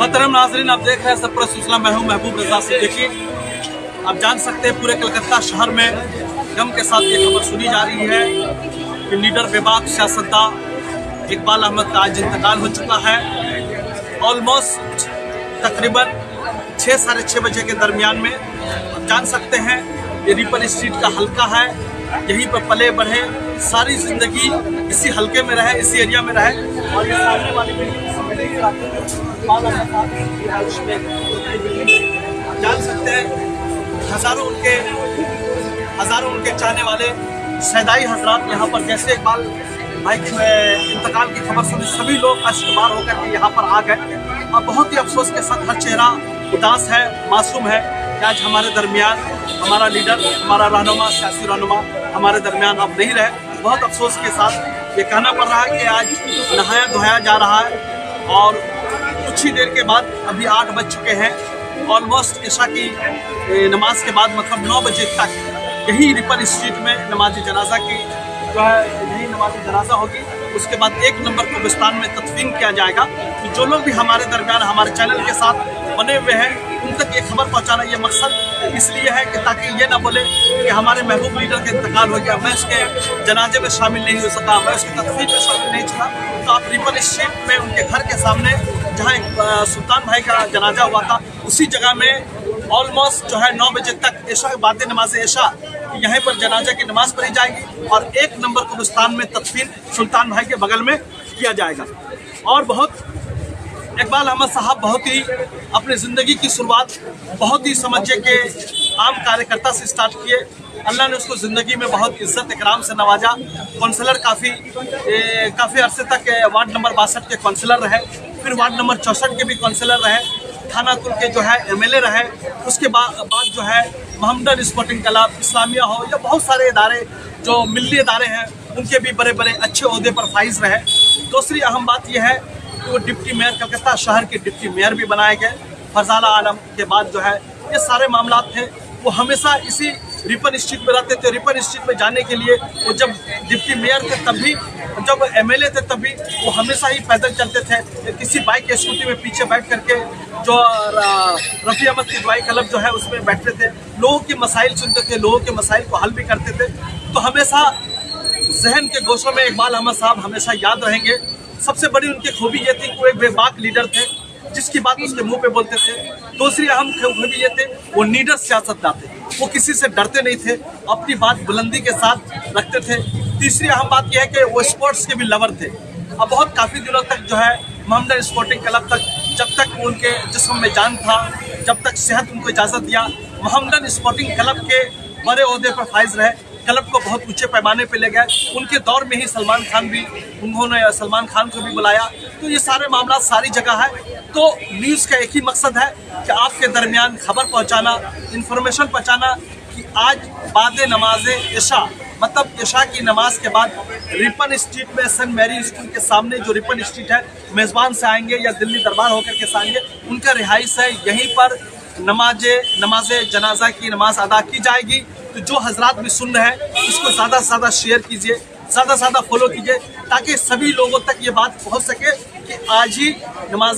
मोहतरम नाज़रीन, आप देख रहे हैं सब सिलसिला। मैं हूँ महबूब रजा सिद्दीकी। आप जान सकते हैं पूरे कलकत्ता शहर में गम के साथ ये खबर सुनी जा रही है कि लीडर बेबाक सियासतदान इकबाल अहमद का आज इंतकाल हो चुका है। ऑलमोस्ट तकरीबन 6 साढ़े 6 बजे के दरमियान में। आप जान सकते हैं ये रिपन स्ट्रीट का हल्का है, यहीं पर पले बढ़े, सारी ज़िंदगी इसी हल्के में रहे, इसी एरिया में रहे। और ये सामने वाली जान सकते हैं हज़ारों उनके चाहने वाले सैदाई हजरात यहाँ पर, जैसे इकबाल भाई के इंतकाल की खबर सुनी सभी लोग अश्कबार होकर के यहाँ पर आ गए। और बहुत ही अफसोस के साथ हर चेहरा उदास है, मासूम है कि आज हमारे दरमियान हमारा लीडर, हमारा रहनुमा, सियासी रहनुमा हमारे दरमियान अब नहीं रहे। बहुत अफसोस के साथ ये कहना पड़ रहा है कि आज नहाया धोया जा रहा है। और कुछ ही देर के बाद अभी 8 बज चुके हैं। ऑलमोस्ट इशा की नमाज के बाद मतलब 9 बजे तक यही रिपन स्ट्रीट में नमाज जनाजा की जो है यही नमाज जनाजा होगी। उसके बाद 1 नंबर कब्रिस्तान में तदफीन किया जाएगा। तो जो लोग भी हमारे दरमियान हमारे चैनल के साथ बने हुए हैं उन तक ये खबर पहुंचाना ये मकसद इसलिए है कि ताकि ये ना बोले कि हमारे महबूब लीडर का इंतकाल हो गया, मैं उसके जनाजे में शामिल नहीं हो सका, मैं उसकी तदफीन में शामिल नहीं हुआ। तो आप रिपन स्ट्रीट में उनके घर के सामने जहाँ एक सुल्तान भाई का जनाजा हुआ था उसी जगह में ऑलमोस्ट जो है 9 बजे तक ऐशा के बाद नमाज ऐशा यहाँ पर जनाजा की नमाज पढ़ी जाएगी और 1 नंबर कब्रिस्तान में तदफीन सुल्तान भाई के बगल में किया जाएगा। और बहुत इकबाल अहमद साहब बहुत ही अपनी ज़िंदगी की शुरुआत बहुत ही समझिए कि आम कार्यकर्ता से स्टार्ट किए। अल्लाह ने उसको ज़िंदगी में बहुत इज्जत इकराम से नवाजा। काउंसलर काफ़ी अरसे तक वार्ड नंबर 62 के काउंसलर रहे, फिर वार्ड नंबर 64 के भी काउंसलर रहे, थाना कुल के जो है MLA रहे। उसके बाद जो है मोहम्मदन स्पोर्टिंग क्लब, इस्लामिया हो या बहुत सारे इदारे जो मिली इदारे हैं उनके भी बड़े बड़े अच्छे ओहदे पर फाइज रहे। दूसरी अहम बात यह है कि वो डिप्टी मेयर, कलकत्ता शहर के डिप्टी मेयर भी बनाए गए। फरजाना आलम के बाद जो है ये सारे मामला थे। वो हमेशा इसी रिपन स्ट्रीट में रहते थे। रिपन स्ट्रीट में जाने के लिए वो जब डिप्टी मेयर थे तब भी, जब MLA थे तब भी वो हमेशा ही पैदल चलते थे। किसी बाइक या स्कूटी में पीछे बैठ करके जो रफ़ी अहमद की दुआई क्लब जो है उसमें बैठते थे, लोगों के मसाइल सुनते थे, लोगों के मसाइल को हल भी करते थे। तो हमेशा जहन के गोशों में इकबाल अहमद साहब हमेशा याद रहेंगे। सबसे बड़ी उनकी खूबी ये थी कि वो एक बेबाक लीडर थे, जिसकी बात उसके मुंह पे बोलते थे। दूसरी अहम खूबी ये थे वो लीडर सियासतदान थे, वो किसी से डरते नहीं थे, अपनी बात बुलंदी के साथ रखते थे। तीसरी अहम बात यह है कि वो स्पोर्ट्स के भी लवर थे। अब बहुत काफ़ी दिनों तक जो है मोहम्मदन स्पोर्टिंग क्लब तक, जब तक उनके जिस्म में जान था, जब तक सेहत उनको इजाज़त दिया, मोहम्मदन स्पोर्टिंग क्लब के बड़े ओहदे पर फाइज रहे। क्लब को बहुत ऊंचे पैमाने पे ले गए। उनके दौर में ही उन्होंने सलमान खान को भी बुलाया। तो ये सारे मामला सारी जगह है। तो न्यूज़ का एक ही मकसद है कि आपके दरमियान खबर पहुंचाना, इंफॉर्मेशन पहुंचाना कि आज बाद नमाज इशा मतलब इशा की नमाज के बाद रिपन स्ट्रीट में सेंट मैरी स्कूल के सामने जो रिपन स्ट्रीट है, मेज़बान से आएंगे या दिल्ली दरबार होकर के आएंगे, उनका रिहाइश है, यहीं पर नमाज जनाजा की नमाज अदा की जाएगी। तो जो हजरात भी सुन रहे हैं इसको ज़्यादा से ज़्यादा शेयर कीजिए, ज़्यादा से ज़्यादा फॉलो कीजिए, ताकि सभी लोगों तक ये बात पहुंच सके कि आज ही नमाज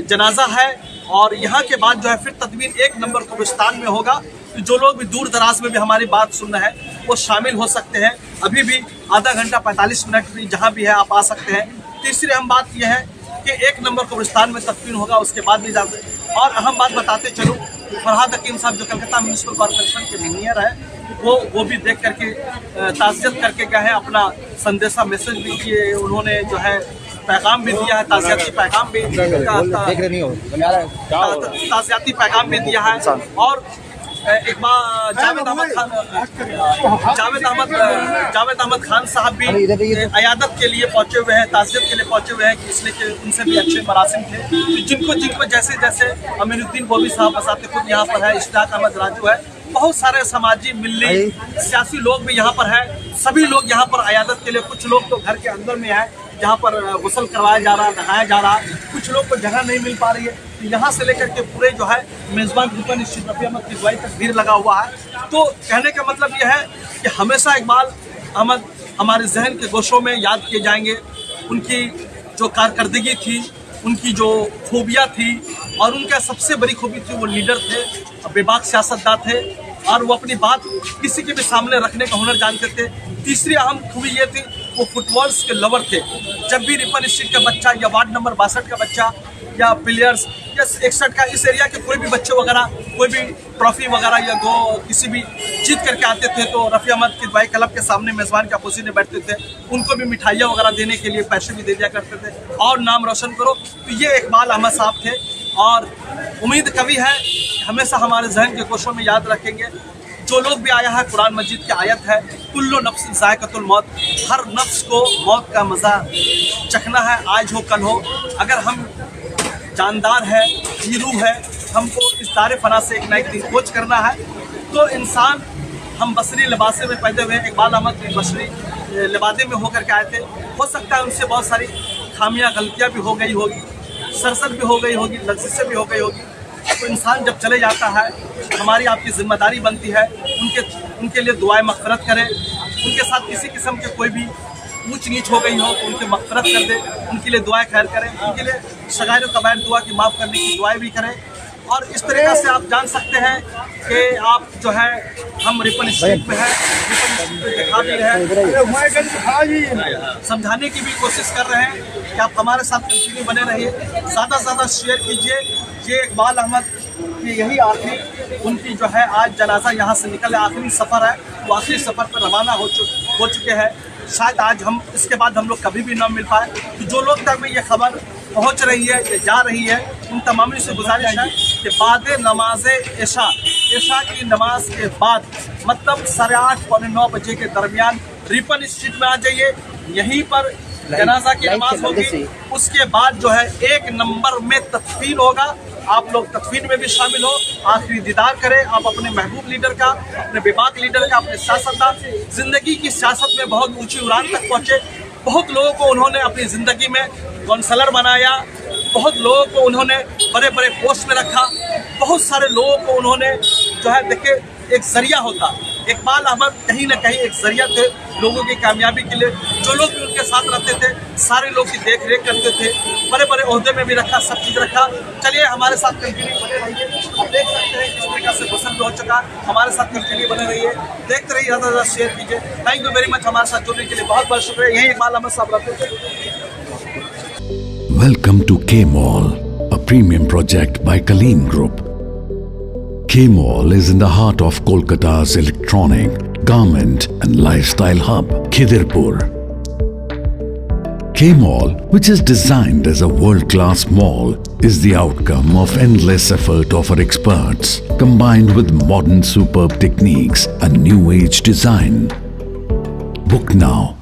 जनाजा है। और यहाँ के बाद जो है फिर तदवीन 1 नंबर कब्रिस्तान में होगा। तो जो लोग भी दूर दराज में भी हमारी बात सुन रहे हैं वो शामिल हो सकते हैं। अभी भी आधा घंटा 45 मिनट भी जहाँ भी है आप आ सकते हैं। तीसरी अहम बात यह है कि 1 नंबर कब्रिस्तान में तदफीन होगा, उसके बाद भी जाते। और अहम बात बताते चलूँ, फरहाद हकीम साहब जो कलकत्ता म्यूनसिपल कॉर्पोरेशन के मेयर है वो भी देख करके ताज़ियत करके गए हैं, अपना संदेशा मैसेज भी किए, उन्होंने जो है पैगाम भी दिया है, ताज़ियती पैगाम भी दिया है। और एक बार जावेद अहमद खान साहब भी अयादत के लिए पहुंचे हुए हैं, ताज़ियत के लिए पहुंचे हुए हैं कि इसलिए कि उनसे भी अच्छे मरासिम थे। तो जिनको जैसे जैसे अमीरुद्दीन बोवी साहब बसाते खुद यहाँ पर है, इश्तियाक अहमद राजू है, बहुत सारे समाजी मिल्ली सियासी लोग भी यहाँ पर है। सभी लोग यहाँ पर अयादत के लिए, कुछ लोग तो घर के अंदर में है जहाँ पर गुस्ल करवाया जा रहा है, नहाया जा रहा है, कुछ लोग को जगह नहीं मिल पा रही है। तो यहाँ से लेकर के पूरे जो है मेज़बान रिपन स्ट्रीट रफ़ी अहमद की दुआई तक भीड़ लगा हुआ है। तो कहने का मतलब यह है कि हमेशा इकबाल अहमद हमारे जहन के गोशों में याद किए जाएंगे। उनकी जो कारकर्दगी थी, उनकी जो खूबियाँ थी और उनका सबसे बड़ी खूबी थी वो लीडर थे, बेबाक सियासतदान थे और वो अपनी बात किसी के भी सामने रखने का हुनर जानते थे। तीसरी अहम खूबी ये थी वो फुटबॉल्स के लवर थे। जब भी रिपन स्ट्रीट का बच्चा या वार्ड नंबर 62 का बच्चा या प्लेयर्स या 61 का इस एरिया के कोई भी बच्चे वगैरह कोई भी ट्रॉफी वगैरह या किसी भी जीत करके आते थे तो रफ़ी अहमद किदवाई क्लब के सामने मेज़बान के अपोजिट में बैठते थे, उनको भी मिठाइयाँ वगैरह देने के लिए पैसे भी दे दिया करते थे और नाम रोशन करो। तो ये इकबाल अहमद साहब थे और उम्मीद कभी है हमेशा हमारे जहन के कोशों में याद रखेंगे। जो लोग भी आया है, कुरान मजीद की आयत है, कुल्लु नफ्सिन ज़ायक़तुल मौत, हर नफ्स को मौत का मज़ा चखना है, आज हो कल हो। अगर हम जानदार है, हीरू है, हमको इस दारे फना से एक ना एक दिन खोज करना है तो इंसान हम बसरी लिबासे में पैदा हुए। इकबाल अहमद भी बसरी लिबादे में होकर के आए थे। हो सकता है उनसे बहुत सारी खामियां गलतियां भी हो गई होगी, सरसर भी हो गई होगी, लफ्ज़ें भी हो गई होगी। तो इंसान जब चले जाता है हमारी आपकी जिम्मेदारी बनती है उनके लिए दुआएं मग़फ़िरत करें। उनके साथ किसी किस्म के कोई भी ऊंच नीच हो गई हो तो उनकी मग़फ़िरत कर दे, उनके लिए दुआएं खैर करें, उनके लिए सगायर कबायर दुआ की माफ़ करने की दुआएं भी करें। और इस तरीक़ा से आप जान सकते हैं कि आप जो है हम रिपन स्ट्रीट में हैं, रिपन स्ट्रीट में दिखा भी रहे हैं, समझाने की भी कोशिश कर रहे हैं कि आप हमारे साथ कंटिन्यू बने रहिए, ज़्यादा से ज़्यादा शेयर कीजिए। ये इकबाल अहमद की यही आखिरी उनकी जो है आज जनाजा यहाँ से निकले, आखिरी सफ़र है, वो आखिरी सफ़र पर रवाना हो चुके हैं। शायद आज हम इसके बाद हम लोग कभी भी ना मिल पाए। तो जो लोग तक में ये खबर पहुँच रही है या जा रही है उन तमाम से गुजारिश है कि बाद नमाज इशा की नमाज के बाद मतलब 8:30 पौने 9 बजे के दरमियान रिपन स्ट्रीट में आ जाइए। यहीं पर जनाजा की नमाज होगी, उसके बाद जो है 1 नंबर में तदफीन होगा। आप लोग तदफीन में भी शामिल हो, आखिरी दीदार करें आप अपने महबूब लीडर का, अपने बेबाक लीडर का, अपने सियासतदान। ज़िंदगी की सियासत में बहुत ऊंची उड़ान तक पहुँचे। बहुत लोगों को उन्होंने अपनी ज़िंदगी में काउंसलर बनाया, बहुत लोगों को उन्होंने बड़े बड़े पोस्ट में रखा, बहुत सारे लोगों को उन्होंने जो है देखिए एक ज़रिया होता। इकबाल अहमद कहीं ना कहीं एक ज़रिया थे लोगों की कामयाबी के लिए। जो लोग भी उनके साथ रहते थे सारे लोग की देख रेख करते थे, बड़े बड़े ओहदे में भी रखा, सब चीज़ रखा। चलिए हमारे साथ कंटिन्यू बने रहिए। आप देख सकते हैं किस तरीके से गुस्सा भी हो चुका, हमारे साथ कंटिन्यू बने रहिए, देखते रहिए, ज़्यादा से ज़्यादा शेयर कीजिए। थैंक यू वेरी मच हमारे साथ जुड़ने के लिए, बहुत बहुत शुक्रिया। यही इकबाल अहमद साहब रहते थे। Welcome to K-Mall, a premium project by Kaleem Group. K-Mall is in the heart of Kolkata's electronic, garment and lifestyle hub, Khidirpur. K-Mall, which is designed as a world-class mall, is the outcome of endless effort of our experts, combined with modern superb techniques and new-age design. Book now